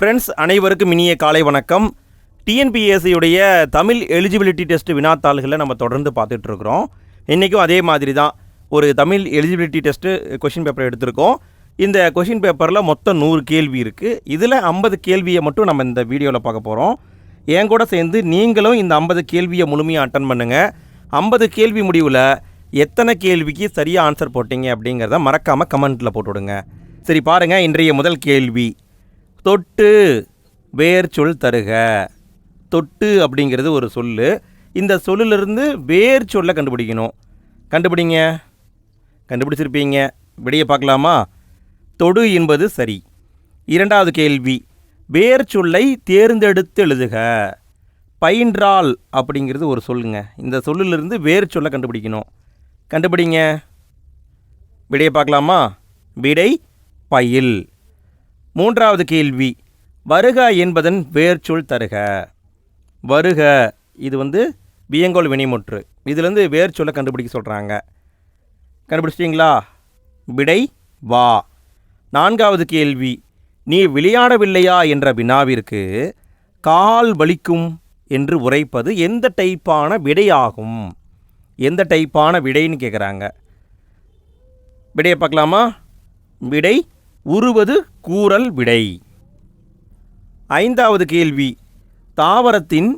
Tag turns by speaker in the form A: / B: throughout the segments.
A: Friends அனைவருக்கும் இனிய காலை வணக்கம். டிஎன்பிஎஸ்சியுடைய தமிழ் எலிஜிபிலிட்டி டெஸ்ட் வினாத்தாள்களை நம்ம தொடர்ந்து பார்த்துட்ருக்குறோம். இன்றைக்கும் அதே மாதிரி தான் ஒரு Tamil eligibility test question paper எடுத்திருக்கோம். இந்த கொஷின் பேப்பரில் மொத்தம் 100 கேள்வி இருக்குது. இதில் 50 கேள்வியை மட்டும் நம்ம இந்த வீடியோவில் பார்க்க போகிறோம். என் கூட சேர்ந்து நீங்களும் இந்த 50 கேள்வியை முழுமையாக அட்டன் பண்ணுங்கள். 50 கேள்வி முடிவில் எத்தனை கேள்விக்கு சரியாக ஆன்சர் போட்டிங்க அப்படிங்கிறத மறக்காமல் கமெண்ட்டில் போட்டுவிடுங்க. சரி பாருங்கள், இன்றைய முதல் கேள்வி, தொட்டு வேர் சொல் தருக. தொட்டு அப்படிங்கிறது ஒரு சொல். இந்த சொல்லிலிருந்து வேர் சொல்லை கண்டுபிடிக்கணும். கண்டுபிடிங்க. கண்டுபிடிச்சிருப்பீங்க. விடையை பார்க்கலாமா? தொடு என்பது சரி. இரண்டாவது கேள்வி, வேர் சொல்லை தேர்ந்தெடுத்து எழுதுக. பயின்றால் அப்படிங்கிறது ஒரு சொல்லுங்க. இந்த சொல்லிலிருந்து வேர் சொல்லை கண்டுபிடிக்கணும். கண்டுபிடிங்க. விடையை பார்க்கலாமா? விடை பயில். மூன்றாவது கேள்வி, வருக என்பதன் வேர்ச்சொல் தருக. வருக இது வியங்கோல் வினைமுற்று. இதிலேருந்து வேர்ச்சொல்லை கண்டுபிடிக்க சொல்கிறாங்க. கண்டுபிடிச்சிட்டிங்களா? விடை வா. நான்காவது கேள்வி, நீ விளையாடவில்லையா என்ற வினாவிற்கு கால் வலிக்கும் என்று உரைப்பது எந்த டைப்பான விடையாகும்? எந்த டைப்பான விடைன்னு கேட்குறாங்க. விடையை பார்க்கலாமா? விடை உருவது கூறல் விடை. ஐந்தாவது கேள்வி, தாவரத்தின்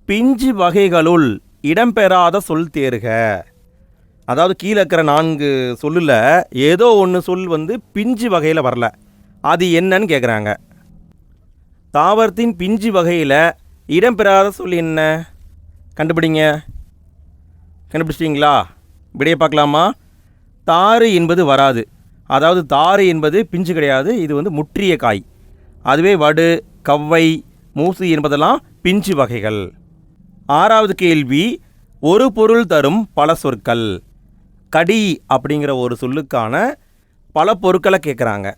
A: பிஞ்சு வகைகளுள் இடம்பெறாத சொல் தேர்க. அதாவது கீழே இருக்கிற 4 சொல்லில் ஏதோ ஒன்று சொல் பிஞ்சு வகையில் வரல. அது என்னன்னு கேட்குறாங்க. தாவரத்தின் பிஞ்சு வகையில் இடம்பெறாத சொல் என்ன? கண்டுபிடிங்க. கண்டுபிடிச்சிட்டிங்களா? விடையை பார்க்கலாமா? தாறு என்பது வராது. அதாவது தாறு என்பது பிஞ்சு கிடையாது. இது முற்றிய காய். அதுவே வடு, கவ்வை, மூசு என்பதெல்லாம் பிஞ்சு வகைகள். ஆறாவது கேள்வி, ஒரு பொருள் தரும் பல சொற்கள். கடி அப்படிங்கிற ஒரு சொல்லுக்கான பல பொருட்களை கேட்குறாங்க.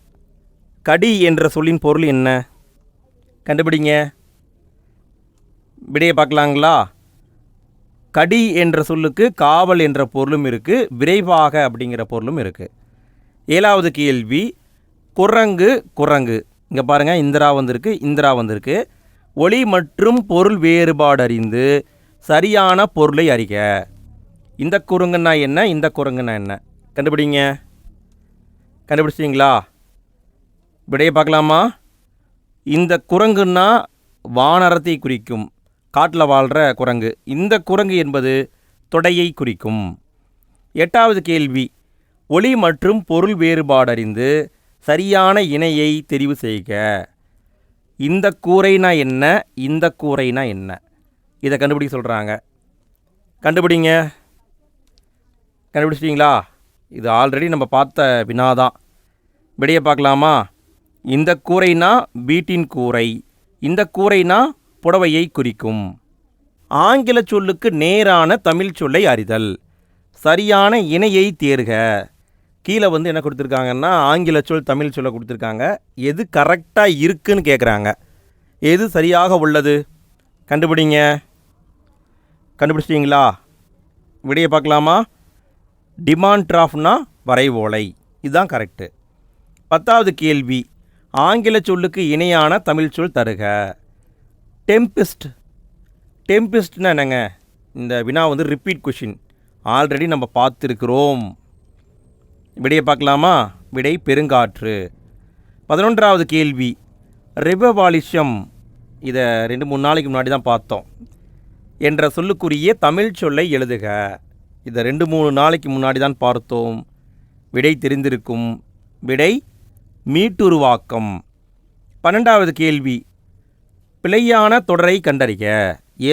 A: கடி என்ற சொல்லின் பொருள் என்ன? கண்டுபிடிங்க. விடையை பார்க்கலாங்களா? கடி என்ற சொல்லுக்கு காவல் என்ற பொருளும் இருக்குது, விரைவாக அப்படிங்கிற பொருளும் இருக்குது. ஏழாவது கேள்வி, குரங்கு குரங்கு. இங்கே பாருங்கள், இந்திரா வந்திருக்கு. ஒளி மற்றும் பொருள் வேறுபாடு அறிந்து சரியான பொருளை அறிக. இந்த குரங்குன்னா என்ன, இந்த குரங்குன்னா என்ன? கண்டுபிடிங்க. கண்டுபிடிச்சிட்டிங்களா? விடையை பார்க்கலாமா? இந்த குரங்குன்னா வானரத்தை குறிக்கும், காட்டில் வாழ்கிற குரங்கு. இந்த குரங்கு என்பது தொடையை குறிக்கும். எட்டாவது கேள்வி, ஒளி மற்றும் பொருள் வேறுபாடறிந்து சரியான இணையை தெரிவு செய்க. இந்த கூரைனா என்ன, இந்த கூரைனா என்ன? இதை கண்டுபிடிக்க சொல்கிறாங்க. கண்டுபிடிங்க. கண்டுபிடிச்சிட்டிங்களா? இது ஆல்ரெடி நம்ம பார்த்த வினாதான். விடையை பார்க்கலாமா? இந்த கூரைனா வீட்டின் கூரை, இந்த கூரைனா புடவையை குறிக்கும். ஆங்கில சொல்லுக்கு நேரான தமிழ் சொல்லை அறிதல். சரியான இணையை தேர்க. கீழே என்ன கொடுத்துருக்காங்கன்னா ஆங்கில சொல் தமிழ் சொல்ல கொடுத்துருக்காங்க. எது கரெக்டாக இருக்குன்னு கேட்குறாங்க. எது சரியாக உள்ளது? கண்டுபிடிங்க. கண்டுபிடிச்சிட்டிங்களா? விடையை பார்க்கலாமா? டிமாண்ட்ராஃப்னா வரைவோலை. இதுதான் கரெக்டு. 10வது கேள்வி, ஆங்கில சொல்லுக்கு இணையான தமிழ் சொல் தருக. டெம்பிஸ்ட். டெம்பிஸ்ட்னா என்னங்க? இந்த வினா ரிப்பீட் கொஷின். ஆல்ரெடி நம்ம பார்த்துருக்குறோம். விடையை பார்க்கலாமா? விடை பெருங்காற்று. 11வது கேள்வி, ரிபவாலிஷம். இதை 2-3 நாளைக்கு முன்னாடி தான் பார்த்தோம். என்ற சொல்லுக்குரிய தமிழ் சொல்லை எழுதுக. இதை 2-3 நாளைக்கு முன்னாடி தான் பார்த்தோம். விடை தெரிந்திருக்கும். விடை மீட்டுருவாக்கம். 12வது கேள்வி, பிழையான தொடரை கண்டறிக.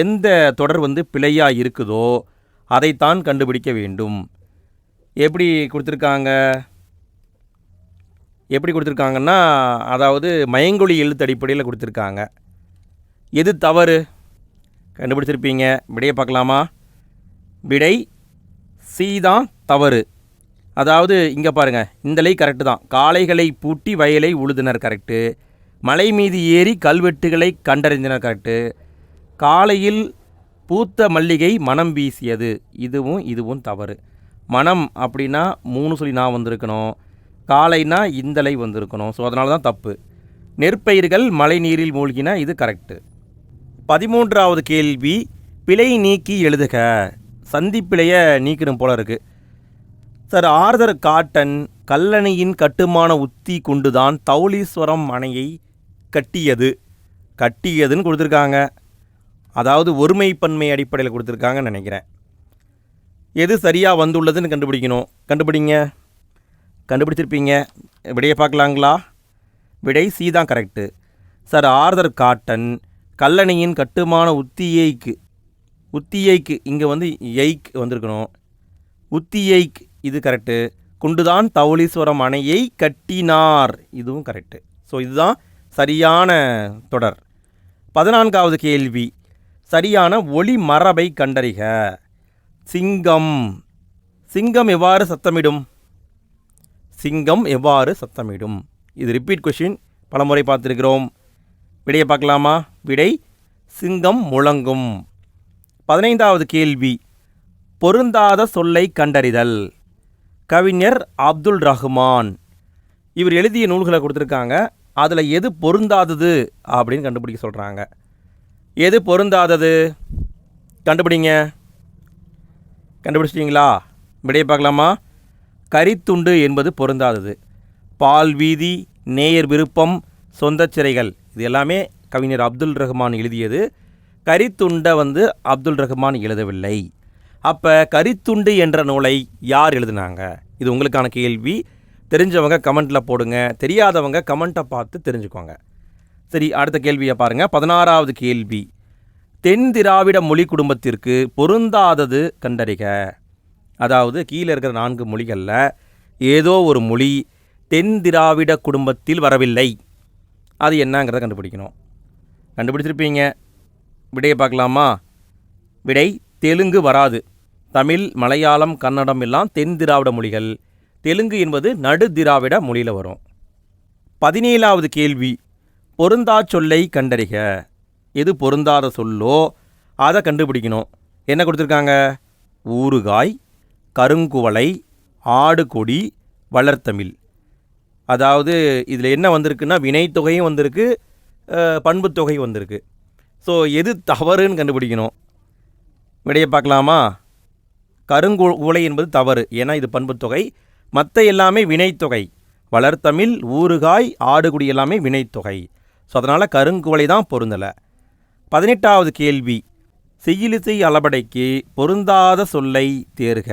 A: எந்த தொடர் பிழையாக இருக்குதோ அதைத்தான் கண்டுபிடிக்க வேண்டும். எப்படி கொடுத்துருக்காங்கன்னா அதாவது மயங்கொலி எழுத்து அடிப்படையில் கொடுத்துருக்காங்க. எது தவறு? கண்டுபிடிச்சிருப்பீங்க. விடையை பார்க்கலாமா? விடை சி தான் தவறு. அதாவது இங்கே பாருங்கள், இந்த லை கரெக்டு தான். காளைகளை பூட்டி வயலை உழுதினர் கரெக்டு. மலை மீது ஏறி கல்வெட்டுகளை கண்டறிந்தனர் கரெக்டு. காலையில் பூத்த மல்லிகை மனம் வீசியது, இதுவும் தவறு. மனம் அப்படின்னா 3 சொல்லி நான் வந்திருக்கணும். காலைனா இந்தலை வந்திருக்கணும். ஸோ அதனால தான் தப்பு. நெற்பயிர்கள் மழை நீரில் மூழ்கின, இது கரெக்டு. 13வது கேள்வி, பிழை நீக்கி எழுதுக. சந்தி பிழையை நீக்கணும் போல இருக்குது. சார், ஆர்தர் காட்டன் கல்லணையின் கட்டுமான உத்தி கொண்டுதான் தௌலீஸ்வரம் அணையை கட்டியதுன்னு கொடுத்துருக்காங்க. அதாவது ஒருமைப்பன்மை அடிப்படையில் கொடுத்துருக்காங்கன்னு நினைக்கிறேன். எது சரியாக வந்துள்ளதுன்னு கண்டுபிடிக்கணும். கண்டுபிடிச்சிருப்பீங்க. விடையை பார்க்கலாங்களா? விடை சி தான் கரெக்டு. சார், ஆர்தர் காட்டன் கல்லணையின் கட்டுமான உத்தியைக்கு இங்கே வந்து எய்க் வந்திருக்கணும். உத்தியைக், இது கரெக்டு. கொண்டுதான் தௌலீஸ்வரம் அணையை கட்டினார், இதுவும் கரெக்டு. ஸோ இதுதான் சரியான தொடர். 14வது கேள்வி, சரியான ஒலி மரபை கண்டறிக. சிங்கம் எவ்வாறு சத்தமிடும்? இது ரிப்பீட் கொஷின், பலமுறை பார்த்துருக்கிறோம். விடையை பார்க்கலாமா? விடை சிங்கம் முழங்கும். 15வது கேள்வி, பொருந்தாத சொல்லை கண்டறிதல். கவிஞர் அப்துல் ரஹ்மான் இவர் எழுதிய நூல்களை கொடுத்துருக்காங்க. அதில் எது பொருந்தாதது அப்படின்னு கண்டுபிடிக்க சொல்கிறாங்க. எது பொருந்தாதது? கண்டுபிடிச்சிட்டிங்களா? விடையை பார்க்கலாமா? கரித்துண்டு என்பது பொருந்தாதது. பால் வீதி, நேயர் விருப்பம், சொந்த சிறைகள், இது எல்லாமே கவிஞர் அப்துல் ரஹ்மான் எழுதியது. கரித்துண்டை அப்துல் ரஹ்மான் எழுதவில்லை. அப்போ கரித்துண்டு என்ற நூலை யார் எழுதினாங்க? இது உங்களுக்கான கேள்வி. தெரிஞ்சவங்க கமெண்ட்டில் போடுங்க, தெரியாதவங்க கமெண்ட்டை பார்த்து தெரிஞ்சுக்கோங்க. சரி, அடுத்த கேள்வியை பாருங்கள். 16வது கேள்வி, தென் திராவிட மொழி குடும்பத்திற்கு பொருந்தாதது கண்டறிக. அதாவது கீழே இருக்கிற 4 மொழிகளில் ஏதோ ஒரு மொழி தென் திராவிட குடும்பத்தில் வரவில்லை. அது என்னங்கிறத கண்டுபிடிக்கணும். கண்டுபிடிச்சிருப்பீங்க. விடையை பார்க்கலாமா? விடை தெலுங்கு வராது. தமிழ், மலையாளம், கன்னடம் எல்லாம் தென் திராவிட மொழிகள். தெலுங்கு என்பது நடு திராவிட மொழியில் வரும். 17வது கேள்வி, பொருந்தா சொல்லை கண்டறிக. எது பொருந்தாத சொல்லோ அதை கண்டுபிடிக்கணும். என்ன கொடுத்துருக்காங்க? ஊறுகாய், கருங்குவளை, ஆடு கொடி, வளர்த்தமிழ். அதாவது இதில் என்ன வந்திருக்குன்னா வினைத்தொகையும் வந்திருக்கு, பண்புத்தொகையும் வந்திருக்கு. ஸோ எது தவறுன்னு கண்டுபிடிக்கணும். விடையை பார்க்கலாமா? கருங்குவளை என்பது தவறு, ஏன்னா இது பண்புத்தொகை. மற்ற எல்லாமே வினைத்தொகை. வளர்த்தமிழ், ஊறுகாய், ஆடுகுடி எல்லாமே வினைத்தொகை. ஸோ அதனால் கருங்குவளை தான் பொருந்தலை. 18வது கேள்வி, செய்யுளிசை அளபடைக்கு பொருந்தாத சொல்லை தேர்க.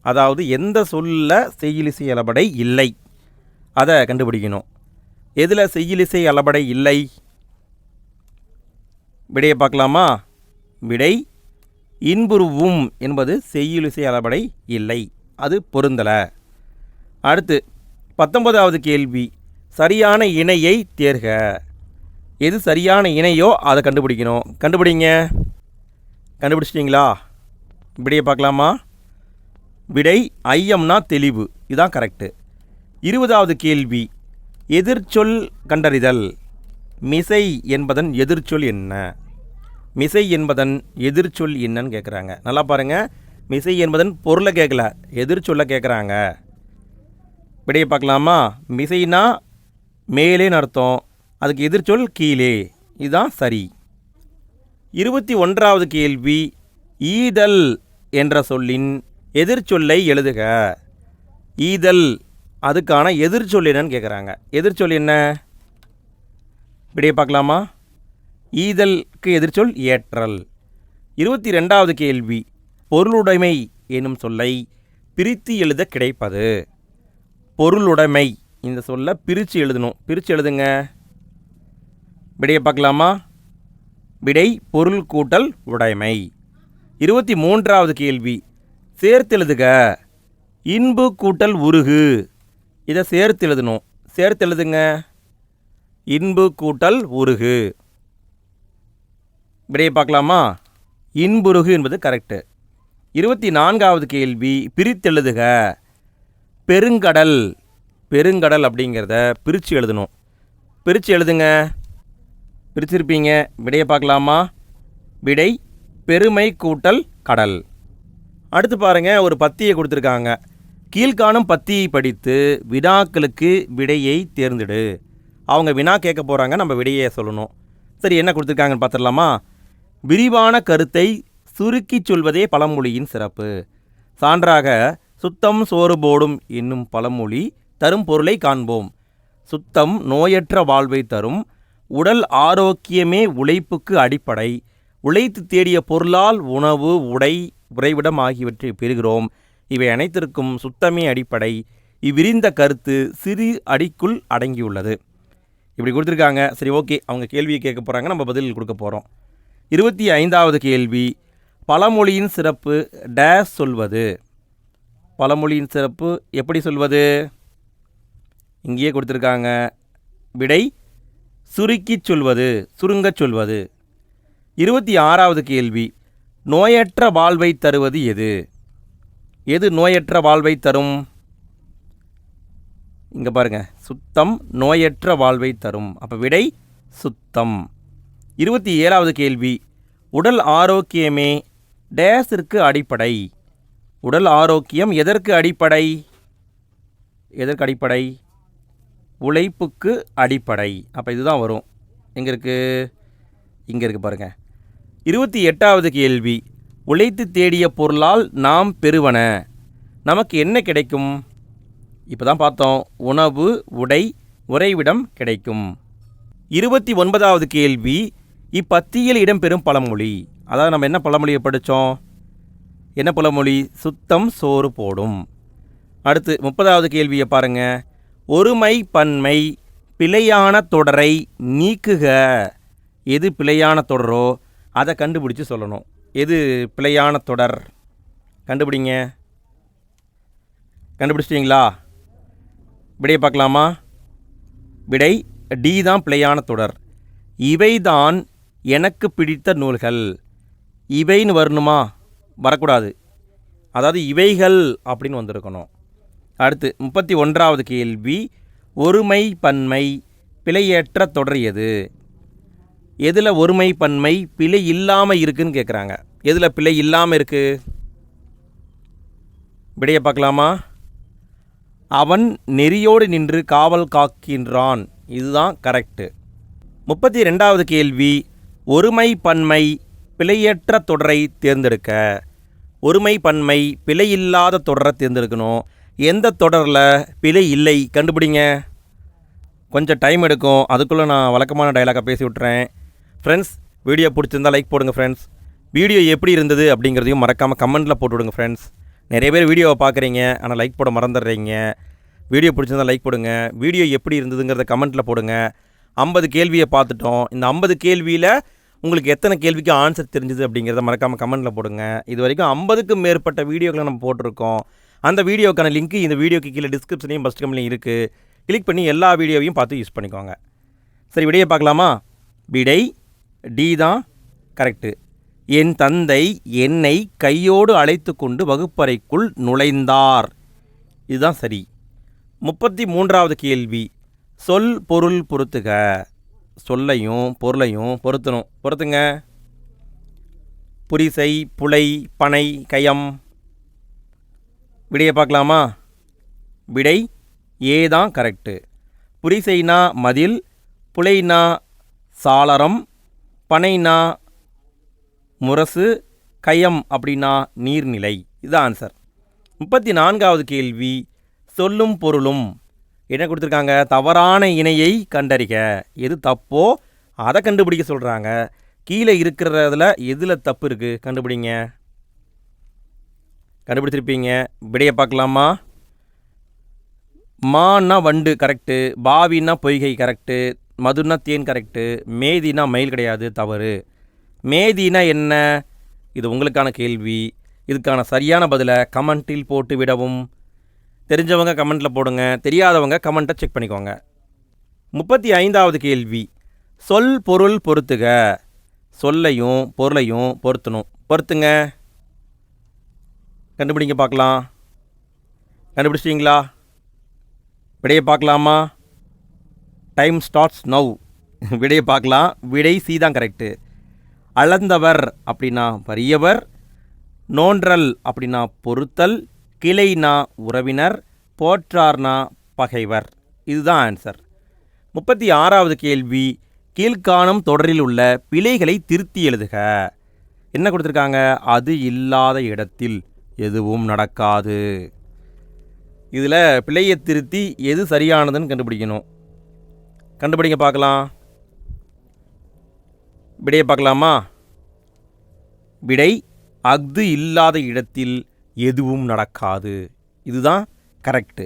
A: அதாவது எந்த சொல்ல செய்யுளிசை அளபடை இல்லை அதை கண்டுபிடிக்கணும். எதில் செய்யுளிசை அளபடை இல்லை? விடையை பார்க்கலாமா? விடை இன்புருவும் என்பது செய்யுளிசை அளபடை இல்லை, அது பொருந்தலை. அடுத்து 19வது கேள்வி, சரியான இணையை தேர்க. எது சரியான இணையோ அதை கண்டுபிடிக்கணும். கண்டுபிடிச்சிட்டிங்களா? விடையை பார்க்கலாமா? விடை ஐயம்னா தெளிவு, இதுதான் கரெக்டு. 20வது கேள்வி, எதிர்ச்சொல் கண்டறிதல். மிசை என்பதன் எதிர்ச்சொல் என்ன? மிசை என்பதன் எதிர்ச்சொல் என்னன்னு கேட்குறாங்க. நல்லா பாருங்கள், மிசை என்பதன் பொருளை கேட்கல, எதிர்ச்சொல்லை கேட்குறாங்க. விடையை பார்க்கலாமா? மிசைனா மேலேன்னு அர்த்தம், அதுக்கு எதிர்ச்சொல் கீழே, இதுதான் சரி. 21வது கேள்வி, ஈதல் என்ற சொல்லின் எதிர்ச்சொல்லை எழுதுக. ஈதல், அதுக்கான எதிர்ச்சொல் என்னன்னு கேட்குறாங்க. எதிர்ச்சொல் என்ன? விடையை பார்க்கலாமா? ஈதலுக்கு எதிர்ச்சொல் ஏற்றல். 22வது கேள்வி, பொருளுடைமை என்னும் சொல்லை பிரித்து எழுத கிடைப்பது. பொருளுடைமை இந்த சொல்லை பிரித்து எழுதணும். பிரித்து எழுதுங்க. விடையை பார்க்கலாமா? விடை பொருள் கூட்டல் உடைமை. 23வது கேள்வி, சேர்த்தெழுதுக. இன்பு கூட்டல் உருகு, இதை சேர்த்து எழுதணும். சேர்த்து எழுதுங்க. இன்பு கூட்டல் உருகு. விடையை பார்க்கலாமா? இன்புருகு என்பது கரெக்டு. 24வது கேள்வி, பிரித்தெழுதுக. பெருங்கடல், பெருங்கடல் அப்படிங்கிறத பிரித்து எழுதணும். பிரித்து எழுதுங்க. பிரிச்சிருப்பீங்க. விடையை பார்க்கலாமா? விடை பெருமை கூட்டல் கடல். அடுத்து பாருங்கள், ஒரு பத்தியை கொடுத்துருக்காங்க. கீழ்காணும் பத்தியை படித்து வினாக்களுக்கு விடையை தேர்ந்தெடு. அவங்க வினா கேட்க போகிறாங்க, நம்ம விடையே சொல்லணும். சரி, என்ன கொடுத்துருக்காங்கன்னு பார்த்துடலாமா? விரிவான கருத்தை சுருக்கி சொல்வதே பழமொழியின் சிறப்பு. சான்றாக சுத்தம் சோறு போடும் என்னும் பழமொழி தரும் பொருளை காண்போம். சுத்தம் நோயற்ற வாழ்வை தரும். உடல் ஆரோக்கியமே உழைப்புக்கு அடிப்படை. உழைத்து தேடிய பொருளால் உணவு, உடை, உறைவிடம் ஆகியவற்றை பெறுகிறோம். இவை அனைத்திற்கும் சுத்தமே அடிப்படை. இவ்விரிந்த கருத்து சிறு அடிக்குள் அடங்கியுள்ளது. இப்படி கொடுத்துருக்காங்க. சரி, ஓகே, அவங்க கேள்வியை கேட்க போகிறாங்க, நம்ம பதில் கொடுக்க போகிறோம். 25வது கேள்வி, பழமொழியின் சிறப்பு டேஸ் சொல்வது. பழமொழியின் சிறப்பு எப்படி சொல்வது? இங்கேயே கொடுத்துருக்காங்க. விடை சுருக்கி சொல்வது, சுருங்கச் சொல்வது. 26வது கேள்வி, நோயற்ற வாழ்வை தருவது எது? எது நோயற்ற வாழ்வை தரும்? இங்கே பாருங்கள், சுத்தம் நோயற்ற வாழ்வை தரும். அப்போ விடை சுத்தம். 27வது கேள்வி, உடல் ஆரோக்கியமே டேஸிற்கு அடிப்படை. உடல் ஆரோக்கியம் எதற்கு அடிப்படை? எதற்கு அடிப்படை? உழைப்புக்கு அடிப்படை. அப்போ இதுதான் வரும். எங்கே இருக்குது? இங்கே இருக்குது பாருங்கள். 28வது கேள்வி, உழைத்து தேடிய பொருளால் நாம் பெறுவன. நமக்கு என்ன கிடைக்கும்? இப்போ தான் பார்த்தோம், உணவு, உடை, உறைவிடம் கிடைக்கும். 29வது கேள்வி, இப்பத்தியில் இடம்பெறும் பழமொழி. அதாவது நம்ம என்ன பழமொழியை படித்தோம்? என்ன பழமொழி? சுத்தம் சோறு போடும். அடுத்து 30வது கேள்வியை பாருங்கள். ஒருமை பன்மை பிழையான தொடரை நீக்குக. எது பிழையான தொடரோ அதை கண்டுபிடிச்சு சொல்லணும். எது பிழையான தொடர்? கண்டுபிடிங்க. கண்டுபிடிச்சிட்டிங்களா? விடையை பார்க்கலாமா? விடை டி தான் பிழையான தொடர். இவைதான் எனக்கு பிடித்த நூல்கள். இவைன்னு வரணுமா? வரக்கூடாது. அதாவது இவைகள் அப்படின்னு வந்திருக்கணும். அடுத்து 31வது கேள்வி, ஒருமை பன்மை பிழையற்ற தொடர் எது? எதில் ஒருமை பன்மை பிழை இல்லாமல் இருக்குதுன்னு கேட்குறாங்க. எதில் பிழை இல்லாமல் இருக்குது? விடையை பார்க்கலாமா? அவன் நெறியோடு நின்று காவல் காக்கின்றான். இதுதான் கரெக்டு. 32வது கேள்வி, ஒருமை பன்மை பிழையற்ற தொடரை தேர்ந்தெடுக்க. ஒருமை பன்மை பிழை இல்லாத தொடரை தேர்ந்தெடுக்கணும். எந்த தொடரில் பிழை இல்லை கண்டுபிடிங்க. கொஞ்சம் டைம் எடுக்கும், அதுக்குள்ளே நான் வழக்கமான டைலாக பேசி விட்டுறேன். ஃப்ரெண்ட்ஸ், வீடியோ பிடிச்சிருந்தால் லைக் போடுங்க ஃப்ரெண்ட்ஸ். வீடியோ எப்படி இருந்தது அப்படிங்கிறதையும் மறக்காமல் கமெண்ட்டில் போட்டு விடுங்க ஃப்ரெண்ட்ஸ். நிறைய பேர் வீடியோவை பார்க்குறீங்க, ஆனால் லைக் போட மறந்துடுறீங்க. வீடியோ பிடிச்சிருந்தால் லைக் போடுங்க. வீடியோ எப்படி இருந்ததுங்கிறத கமெண்ட்டில் போடுங்க. 50 கேள்வியை பார்த்துட்டோம். இந்த 50 கேள்வியில் உங்களுக்கு எத்தனை கேள்விக்கு ஆன்சர் தெரிஞ்சுது அப்படிங்கிறத மறக்காமல் கமெண்ட்டில் போடுங்க. இது வரைக்கும் 50க்கும் மேற்பட்ட வீடியோக்களை நம்ம போட்டிருக்கோம். அந்த வீடியோக்கான லிங்க்கு இந்த வீடியோக்கு கீழே டிஸ்கிரிப்ஷனையும் ஃபஸ்ட் கமெண்ட்லையும் இருக்குது. கிளிக் பண்ணி எல்லா வீடியோவையும் பார்த்து யூஸ் பண்ணிக்கோங்க. சரி, விடையை பார்க்கலாமா? விடை டி தான் கரெக்டு. என் தந்தை என்னை கையோடு அழைத்து கொண்டு வகுப்பறைக்குள் நுழைந்தார். இதுதான் சரி. 33வது கேள்வி, சொல் பொருள் பொருத்துக. சொல்லையும் பொருளையும் பொருத்துங்க. புரிசை, புலை, பனை, கயம். விடையை பார்க்கலாமா? விடை ஏ தான் கரெக்டு. புரிசைனா மதில், புலைனா சாளரம், பனைனா முரசு, கயம் அப்படின்னா நீர்நிலை. இதுதான் ஆன்சர். 34வது கேள்வி, சொல்லும் பொருளும். என்ன கொடுத்துருக்காங்க? தவறான இணையை கண்டறிக. எது தப்போ அதை கண்டுபிடிக்க சொல்கிறாங்க. கீழே இருக்கிறதுல எதில் தப்பு இருக்குது கண்டுபிடிங்க. கண்டுபிடிச்சிருப்பீங்க. விடையை பார்க்கலாமா? மான்னா வண்டு கரெக்டு, பாவின்னா பொய்கை கரெக்டு, மதுன்னா தேன் கரெக்டு, மேதினா மயில் கிடையாது, தவறு. மேதினா என்ன? இது உங்களுக்கான கேள்வி. இதுக்கான சரியான பதிலை கமெண்ட்டில் போட்டு விடவும். தெரிஞ்சவங்க கமெண்ட்டில் போடுங்க, தெரியாதவங்க கமெண்ட்டை செக் பண்ணிக்கோங்க. 35வது கேள்வி, சொல் பொருள் பொருத்துக. சொல்லையும் பொருளையும் பொருத்துங்க. கண்டுபிடிங்க பார்க்கலாம். கண்டுபிடிச்சிட்டிங்களா? விடையை பார்க்கலாமா? Time starts now. விடையை பார்க்கலாம். விடை சி தான் கரெக்டு. அளந்தவர் அப்படின்னா வறியவர், நோன்றல் அப்படின்னா பொறுத்தல், கிளைனா உறவினர், போற்றார்னா பகைவர். இதுதான் ஆன்சர். 36வது கேள்வி, கீழ்காணும் தொடரில் உள்ள பிழைகளை திருத்தி எழுதுக. என்ன கொடுத்துருக்காங்க? அது இல்லாத இடத்தில் எதுவும் நடக்காது. இதில் பிழையை திருத்தி எது சரியானதுன்னு கண்டுபிடிக்கணும். கண்டுபிடிங்க பார்க்கலாம். விடையை பார்க்கலாமா? விடை, அஃது இல்லாத இடத்தில் எதுவும் நடக்காது. இதுதான் கரெக்டு.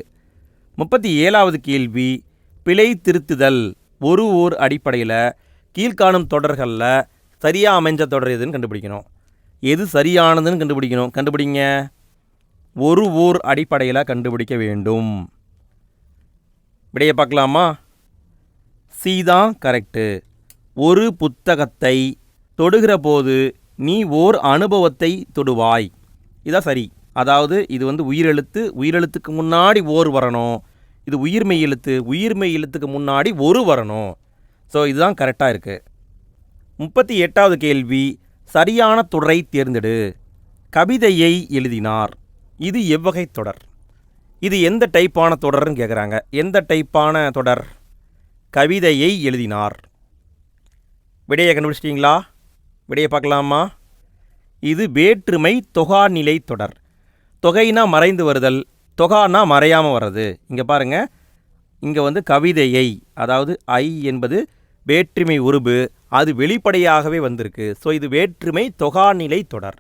A: 37வது கேள்வி, பிழை திருத்துதல் ஒரு ஓர் அடிப்படையில் கீழ்காணும் தொடர்களில் சரியாக அமைஞ்ச தொடர் எதுன்னு கண்டுபிடிக்கணும். எது சரியானதுன்னு கண்டுபிடிக்கணும். கண்டுபிடிங்க. ஒரு ஓர் அடிப்படையில் கண்டுபிடிக்க வேண்டும். விடையை பார்க்கலாமா? சி தான் கரெக்டு. ஒரு புத்தகத்தை தொடுகிற போது நீ ஓர் அனுபவத்தை தொடுவாய். இதான் சரி. அதாவது இது உயிரெழுத்துக்கு முன்னாடி ஓர் வரணும். இது உயிர்மெய் எழுத்துக்கு முன்னாடி ஒரு வரணும். ஸோ இதுதான் கரெக்டாக இருக்குது. 38வது கேள்வி, சரியான தொடரை தேர்ந்தெடு. கவிதையை எழுதினார். இது எவ்வகை தொடர்? இது எந்த டைப்பான தொடர்னு கேட்குறாங்க. எந்த டைப்பான தொடர்? கவிதையை எழுதினார். விடையை கண்டுபிடிச்சிட்டிங்களா? விடையை பார்க்கலாமா? இது வேற்றுமை தொகாநிலை தொடர். தொகைனா மறைந்து வருதல், தொகானா மறையாமல் வர்றது. இங்கே பாருங்கள், இங்கே கவிதையை, அதாவது ஐ என்பது வேற்றுமை உருபு, அது வெளிப்படையாகவே வந்திருக்கு. ஸோ இது வேற்றுமை தொகாநிலை தொடர்.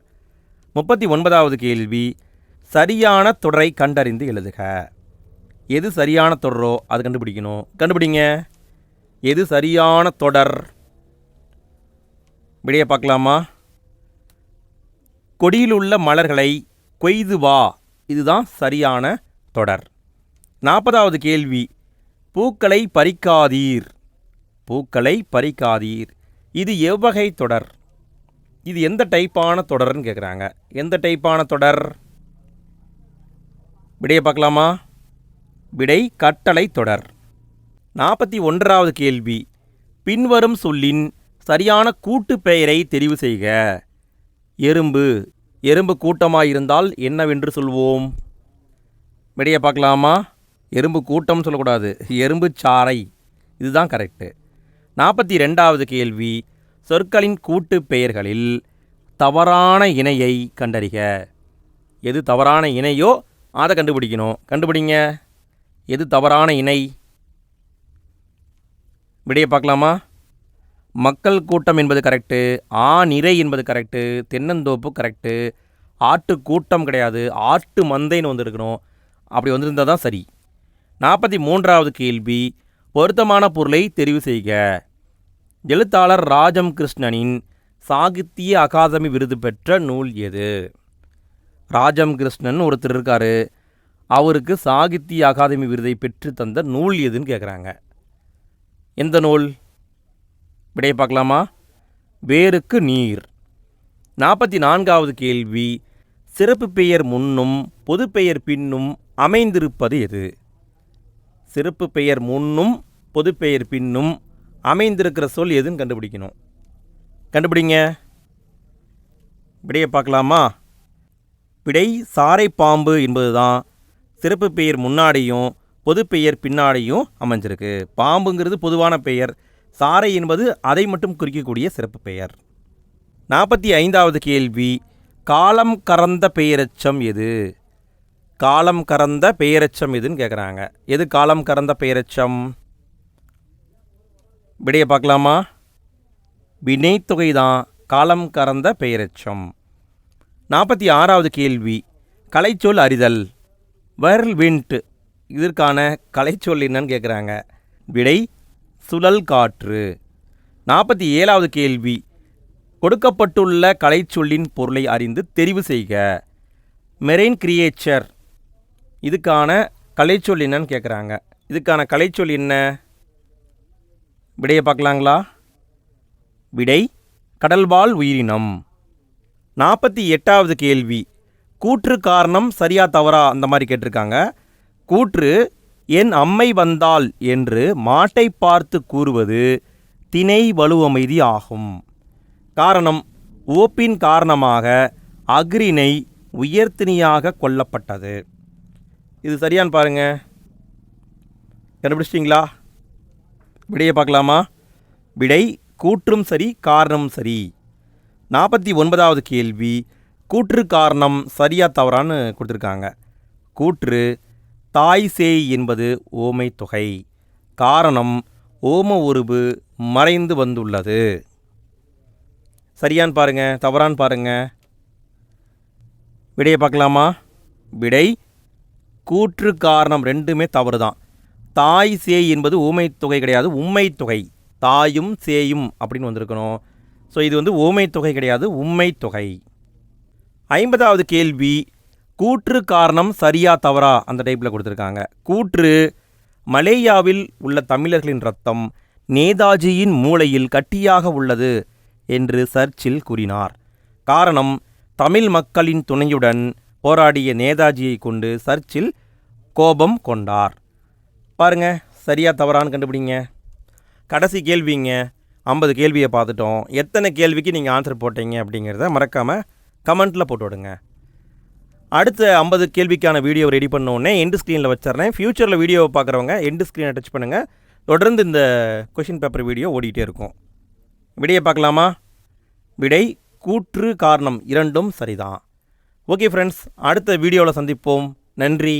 A: 39வது கேள்வி, சரியான தொடரை கண்டறிந்து எழுதுக. எது சரியான தொடரோ அது கண்டுபிடிக்கணும். கண்டுபிடிங்க. எது சரியான தொடர்? விடையை பார்க்கலாமா? கொடியிலுள்ள மலர்களை கொய்து வா. இதுதான் சரியான தொடர். 40வது கேள்வி, பூக்களை பறிக்காதீர். பூக்களை பறிக்காதீர். இது எவ்வகை தொடர்? இது எந்த டைப்பான தொடர்னு கேட்குறாங்க. எந்த டைப்பான தொடர்? விடையை பார்க்கலாமா? விடை, கட்டளை தொடர். 41வது கேள்வி, பின்வரும் சொல்லின் சரியான கூட்டு பெயரை தெரிவு செய்க. எறும்பு. எறும்பு கூட்டமாக இருந்தால் என்னவென்று சொல்வோம்? விடையை பார்க்கலாமா? எறும்பு கூட்டம் சொல்லக்கூடாது, எறும்பு சாறை. இதுதான் கரெக்டு. 42வது கேள்வி, சொற்களின் கூட்டு பெயர்களில் தவறான இணையை கண்டறிக. எது தவறான இணையோ அதை கண்டுபிடிக்கணும். கண்டுபிடிங்க. எது தவறான இணை? விடையை பார்க்கலாமா? மக்கள் கூட்டம் என்பது கரெக்டு, நிறை என்பது கரெக்டு, தென்னந்தோப்பு கரெக்டு, ஆட்டு கூட்டம் கிடையாது, ஆட்டு மந்தைன்னு வந்திருக்கணும். அப்படி வந்திருந்தால் தான் சரி. 43வது கேள்வி, பொருத்தமான பொருளை தெரிவு செய்க. எழுத்தாளர் ராஜம் கிருஷ்ணனின் சாகித்ய அகாதமி விருது பெற்ற நூல் எது? ராஜம் கிருஷ்ணன் ஒருத்தர் இருக்கார், அவருக்கு சாகித்ய அகாதமி விருதை பெற்று தந்த நூல் எதுன்னு கேட்குறாங்க. எந்த நூல்? விடையை பார்க்கலாமா? வேருக்கு நீர். 44வது கேள்வி, சிறப்பு பெயர் முன்னும் பொது பெயர் பின்னும் அமைந்திருப்பது எது? சிறப்பு பெயர் முன்னும் பொது பெயர் பின்னும் அமைந்திருக்கிற சொல் எதுன்னு கண்டுபிடிக்கணும். கண்டுபிடிங்க. விடையை பார்க்கலாமா? விடை, சாரை பாம்பு என்பது தான் சிறப்பு பெயர் முன்னாடியும் பொது பெயர் பின்னாடியும் அமைஞ்சிருக்கு. பாம்புங்கிறது பொதுவான பெயர், சாரை என்பது அதை மட்டும் குறிக்கக்கூடிய சிறப்பு பெயர். 45வது கேள்வி, காலம் கறந்த பெயரெச்சம் எது? காலம் கறந்த பெயரெச்சம் எதுன்னு கேட்குறாங்க. எது காலம் கறந்த பெயரெச்சம்? விடையை பார்க்கலாமா? வினைத்தொகை தான் காலம் கறந்த பெயரெச்சம். 46வது கேள்வி, கலைச்சொல் அறிதல். வெர்ல்விண்ட். இதற்கான கலைச்சொல் என்னன்னு கேட்குறாங்க. விடை, சுழல் காற்று. 47வது கேள்வி, கொடுக்கப்பட்டுள்ள கலைச்சொல்லின் பொருளை அறிந்து தெரிவு செய்க. மெரெயின் கிரியேச்சர். இதுக்கான கலைச்சொல் என்னன்னு கேட்குறாங்க. இதுக்கான கலைச்சொல் என்ன? விடையை பார்க்கலாங்களா? விடை, கடல்வாழ் உயிரினம். 48வது கேள்வி, கூற்று காரணம் சரியா தவறா அந்த மாதிரி கேட்டிருக்காங்க. கூற்று, என் அம்மை வந்தாள் என்று மாட்டை பார்த்து கூறுவது திணை வலுவமைதி ஆகும். காரணம், ஓப்பின் காரணமாக அஃறிணை உயர்த்தினியாக கொல்லப்பட்டது. இது சரியான்னு பாருங்க. கண்டுபிடிச்சிட்டிங்களா? விடையை பார்க்கலாமா? விடை கூற்றும் சரி காரணமும் சரி. 49வது கேள்வி, கூற்று காரணம் சரியா தவறான்னு கொடுத்துருக்காங்க. கூற்று தாய் சேய் என்பது ஓமை தொகை. காரணம் ஓம உருபு மறைந்து வந்துள்ளது. சரியான்னு பாருங்க, தவறான்னு பாருங்க. விடையை பார்க்கலாமா? விடை கூற்று காரணம் ரெண்டுமே தவறு தான். தாய் சேய் என்பது ஊமை தொகை கிடையாது, உம்மை தொகை. தாயும் சேயும் அப்படின்னு வந்திருக்கணும். ஸோ இது வந்து ஊமை தொகை கிடையாது, உம்மை தொகை. 50வது கேள்வி, கூற்று காரணம் சரியா தவறா அந்த டைப்பில் கொடுத்துருக்காங்க. கூற்று மலேயாவில் உள்ள தமிழர்களின் ரத்தம் நேதாஜியின் மூளையில் கட்டியாக உள்ளது என்று சர்ச்சில் கூறினார். காரணம் தமிழ் மக்களின் துணையுடன் போராடிய நேதாஜியை கொண்டு சர்ச்சில் கோபம் கொண்டார். பாருங்க, சரியா தவறான்னு கண்டுபிடிங்க. கடைசி கேள்விங்க. 50 கேள்வியை பார்த்துட்டோம். எத்தனை கேள்விக்கு நீங்கள் ஆன்சர் போட்டீங்க அப்படிங்கிறத மறக்காமல் கமெண்ட்டில் போட்டு விடுங்க. அடுத்த 50 கேள்விக்கான வீடியோ ரெடி பண்ணோடனே எண்டு ஸ்க்ரீனில் வச்சிட்றேன். ஃப்யூச்சரில் வீடியோவை பார்க்குறவங்க எண்டு ஸ்க்ரீனை டச் பண்ணுங்கள். தொடர்ந்து இந்த கொஷின் பேப்பர் வீடியோ ஓடிக்கிட்டே இருக்கும். விடையை பார்க்கலாமா? விடை கூற்று காரணம் இரண்டும் சரிதான். ஓகே ஃப்ரெண்ட்ஸ், அடுத்த வீடியோவில் சந்திப்போம். நன்றி.